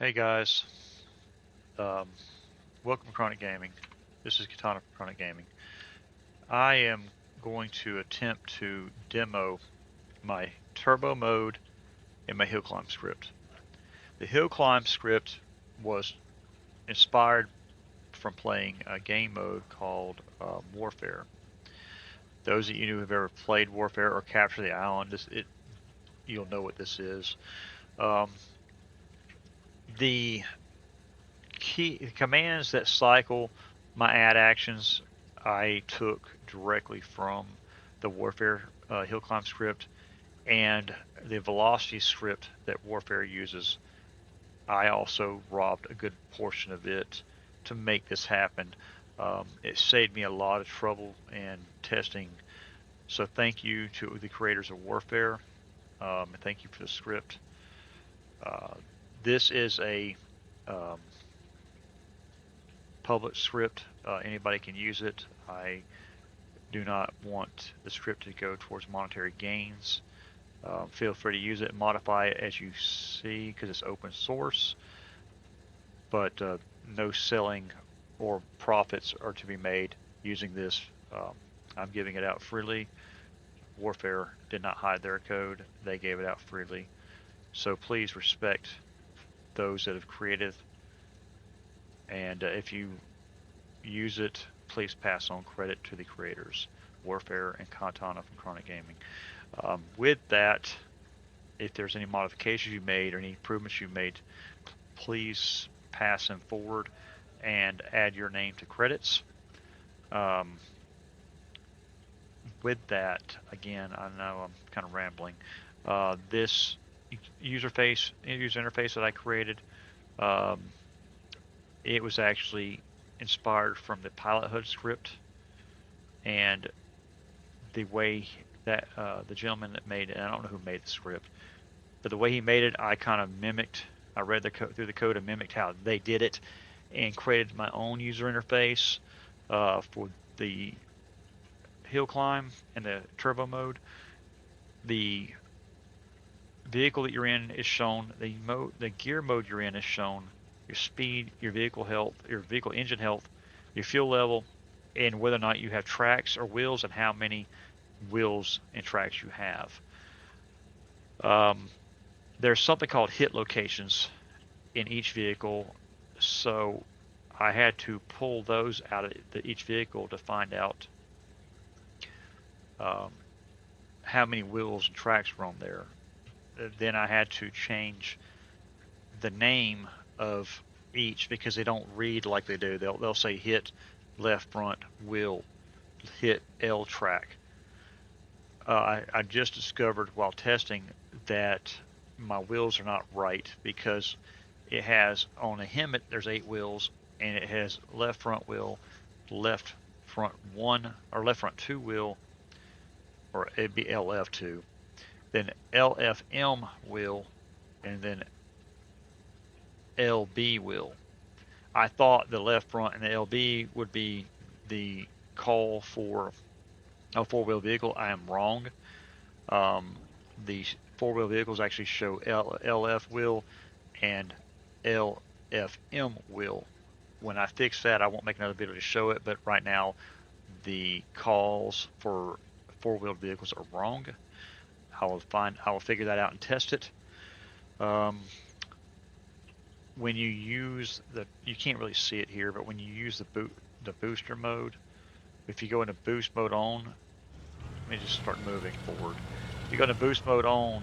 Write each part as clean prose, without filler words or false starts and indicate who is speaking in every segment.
Speaker 1: Hey guys, um, welcome to Chronic Gaming. This is Katana from Chronic Gaming. I am going to attempt to demo my turbo mode in my HillClimb script. The HillClimb script was inspired from playing a game mode called Warfare. Those of you who have ever played Warfare or Capture the Island, you'll know what this is. Um, the key commands that cycle my add actions I took directly from the Warfare HillClimb script and the velocity script that Warfare uses. I also robbed a good portion of it to make this happen. It saved me a lot of trouble and testing. So thank you to the creators of Warfare. And thank you for the script. Uh, this is a um, public script. Anybody can use it. I do not want the script to go towards monetary gains. Feel free to use it and modify it as you see because it's open source, but no selling or profits are to be made using this. I'm giving it out freely. Warfare did not hide their code. They gave it out freely. So please respect those that have created, and if you use it, please pass on credit to the creators, Warfare and Katana from Chronic Gaming. With that, if there's any modifications you made or any improvements you made, please pass them forward and add your name to credits. Um, with that, again, I know I'm kind of rambling. This user interface that I created, um, it was actually inspired from the Pilot HUD script and the way that the gentleman that made it, I don't know who made the script, but the way he made it, I kind of mimicked. I read through the code and mimicked how they did it, and created my own user interface for the hill climb and the turbo mode. The vehicle that you're in is shown. The gear mode you're in is shown. Your speed, your vehicle health, your vehicle engine health, your fuel level, and whether or not you have tracks or wheels, and how many wheels and tracks you have. There's something called hit locations in each vehicle, so I had to pull those out of each vehicle to find out um, how many wheels and tracks were on there. Then I had to change the name of each because they don't read like they do. They'll say hit left front wheel, hit L track. I just discovered while testing that my wheels are not right because it has on a Hemet there's 8 wheels, and it has left front wheel, left front one or left front two wheel, or it'd be LF2, then LFM wheel, and then LB wheel. I thought the left front and the LB would be the call for a four-wheel vehicle. I am wrong. The four-wheel vehicles actually show LF wheel and LFM wheel. When I fix that, I won't make another video to show it, but right now the calls for four-wheeled vehicles are wrong. I will figure that out and test it. When you use you can't really see it here, but when you use the booster mode, if you go into boost mode on, let me just start moving forward. If you go into boost mode on,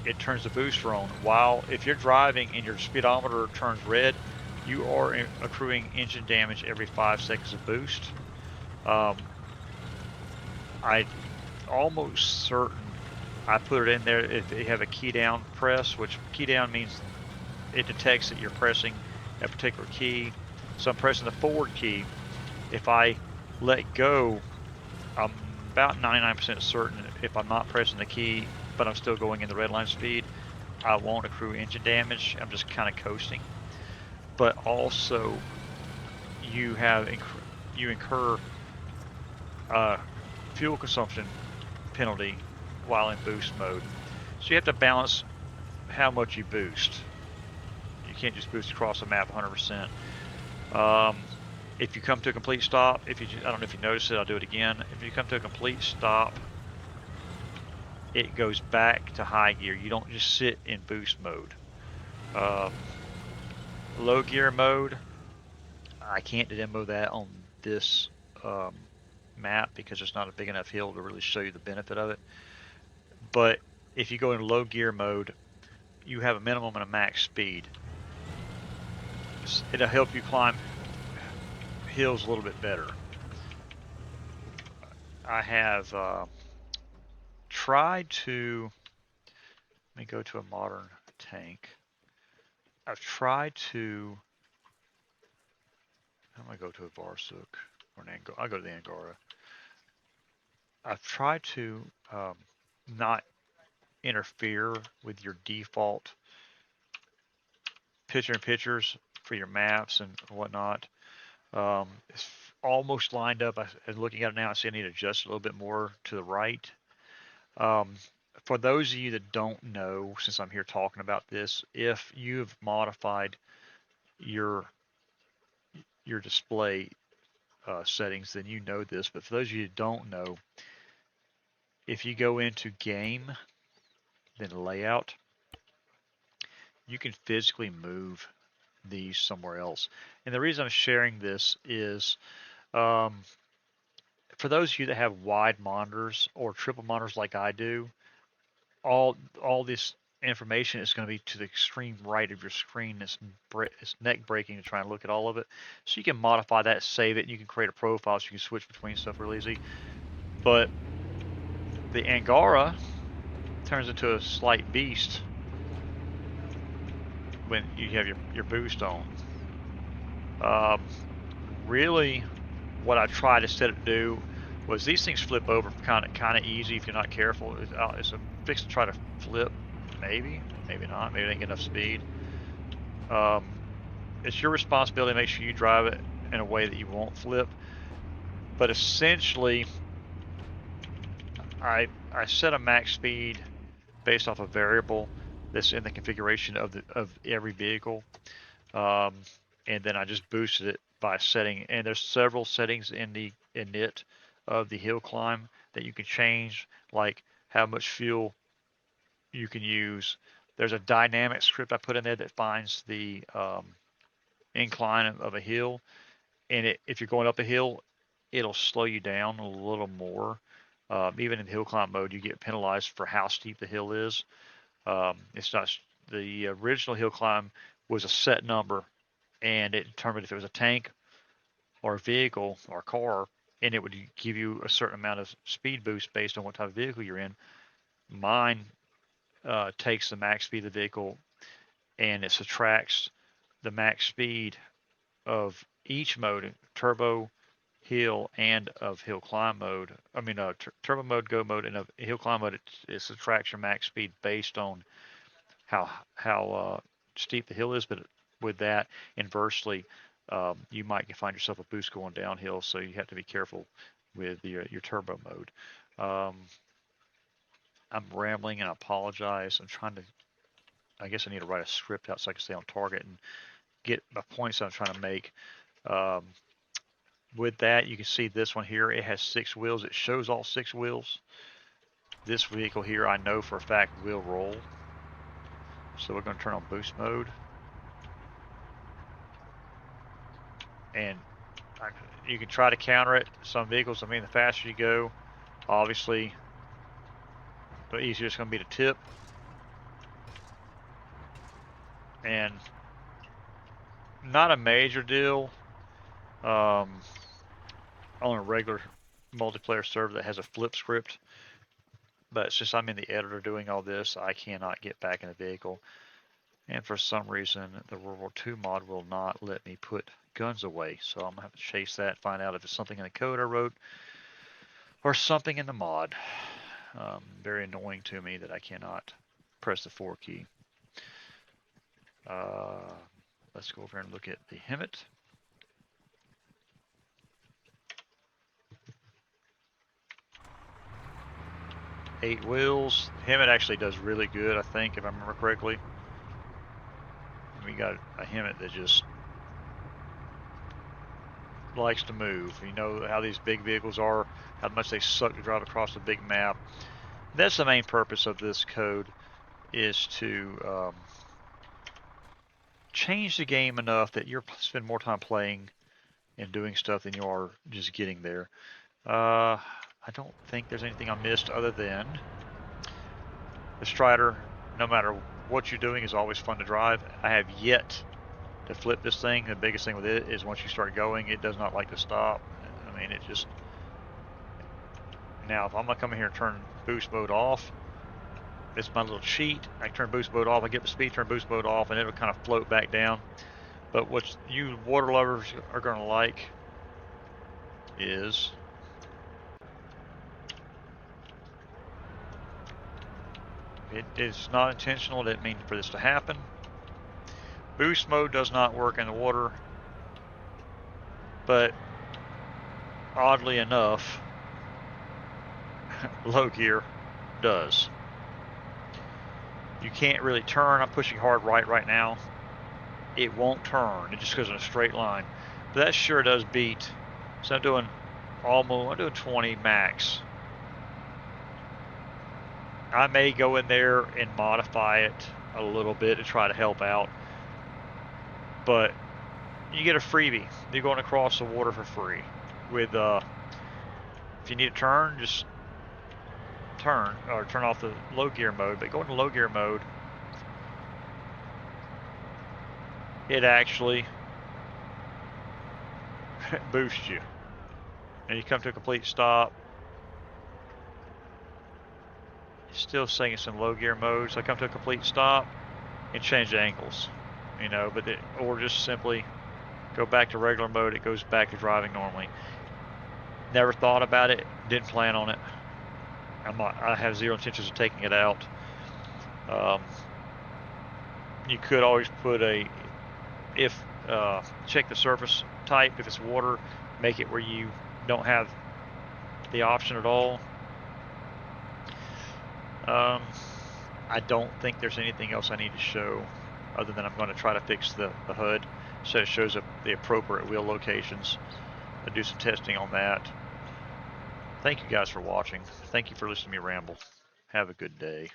Speaker 1: it turns the booster on. While if you're driving and your speedometer turns red, you are accruing engine damage every 5 seconds of boost. I almost certain I put it in there if you have a key down press, which key down means it detects that you're pressing a particular key. So I'm pressing the forward key. If I let go, I'm about 99% certain if I'm not pressing the key, but I'm still going in the red line speed, I won't accrue engine damage. I'm just kind of coasting. But also, you incur fuel consumption penalty while in boost mode. So you have to balance how much you boost. can't just boost across the map 100%. If you come to a complete stop, I don't know if you noticed it, I'll do it again. If you come to a complete stop, it goes back to high gear. You don't just sit in boost mode. Low gear mode, I can't demo that on this map because it's not a big enough hill to really show you the benefit of it. But if you go in low gear mode, you have a minimum and a max speed. It'll help you climb hills a little bit better. I have tried to, let me go to a modern tank. I've tried to, I'm going to go to a Barsuk or an Angara. I'll go to the Angara. I've tried to not interfere with your default pictures for your maps and whatnot. It's almost lined up. Looking at it now, I see I need to adjust a little bit more to the right. For those of you that don't know, since I'm here talking about this, if you've modified your display settings, then you know this. But for those of you that don't know, if you go into game, then layout, you can physically move these somewhere else. And the reason I'm sharing this is for those of you that have wide monitors or triple monitors like I do, all this information is going to be to the extreme right of your screen. It's neck breaking to try and look at all of it. So you can modify that, save it, and you can create a profile so you can switch between stuff real easy. But the Angara turns into a slight beast when you have your boost on. Really, what I tried to set it to do was these things flip over kind of easy if you're not careful. It's a fix to try to flip, maybe not. Maybe they didn't get enough speed. It's your responsibility to make sure you drive it in a way that you won't flip. But essentially, I set a max speed based off a variable that's in the configuration of every vehicle, and then I just boosted it by setting. And there's several settings in the init of the HillClimb that you can change, like how much fuel you can use. There's a dynamic script I put in there that finds the incline of a hill, and if you're going up a hill, it'll slow you down a little more. Even in HillClimb mode, you get penalized for how steep the hill is. It's not, the original HillClimb was a set number, and it determined if it was a tank or a vehicle or a car, and it would give you a certain amount of speed boost based on what type of vehicle you're in. Mine takes the max speed of the vehicle, and it subtracts the max speed of each mode, turbo, hill, and of HillClimb mode. I mean, turbo mode, go mode, and of HillClimb mode, it subtracts your max speed based on how steep the hill is. But with that, inversely, you might find yourself a boost going downhill, so you have to be careful with your turbo mode. I'm rambling, and I apologize. I guess I need to write a script out so I can stay on target and get my points I'm trying to make. With that, you can see this one here, it has 6 wheels. It shows all 6 wheels. This vehicle here, I know for a fact, will roll. So we're going to turn on boost mode. And you can try to counter it. Some vehicles, I mean, the faster you go, obviously, the easier it's going to be to tip. And not a major deal on a regular multiplayer server that has a flip script. But since I'm in the editor doing all this, I cannot get back in the vehicle. And for some reason, the World War II mod will not let me put guns away. So I'm going to have to chase that, find out if it's something in the code I wrote or something in the mod. Very annoying to me that I cannot press the 4 key. Let's go over and look at the Hemet. Eight wheels. Hemet actually does really good, I think, if I remember correctly. Let We got a Hemet that just likes to move. You know how these big vehicles are, how much they suck to drive across the big map. That's the main purpose of this code, is to change the game enough that you spend more time playing and doing stuff than you are just getting there. I don't think there's anything I missed other than the Strider. No matter what you're doing, is always fun to drive. I have yet to flip this thing. The biggest thing with it is once you start going, it does not like to stop. I mean, it just... Now, if I'm going to come in here and turn boost mode off, it's my little cheat. I turn boost mode off, I get the speed, turn boost mode off, and it'll kind of float back down. But what you water lovers are going to like is... It is not intentional, it didn't mean for this to happen. Boost mode does not work in the water, but oddly enough, low gear does. You can't really turn. I'm pushing hard right now. It won't turn. It just goes in a straight line. But that sure does beat. So I'm doing 20 max. I may go in there and modify it a little bit to try to help out. But you get a freebie. You're going across the water for free. With if you need to turn, just turn or turn off the low gear mode. But go into low gear mode, it actually boosts you. And you come to a complete stop. Still saying it's in low gear mode, so I come to a complete stop and change angles, you know, or just simply go back to regular mode. It goes back to driving normally. Never thought about it, didn't plan on it. I have zero intentions of taking it out. You could always put check the surface type. If it's water, make it where you don't have the option at all. I don't think there's anything else I need to show other than I'm going to try to fix the HUD so it shows up the appropriate wheel locations. I'll do some testing on that. Thank you guys for watching. Thank you for listening to me ramble. Have a good day.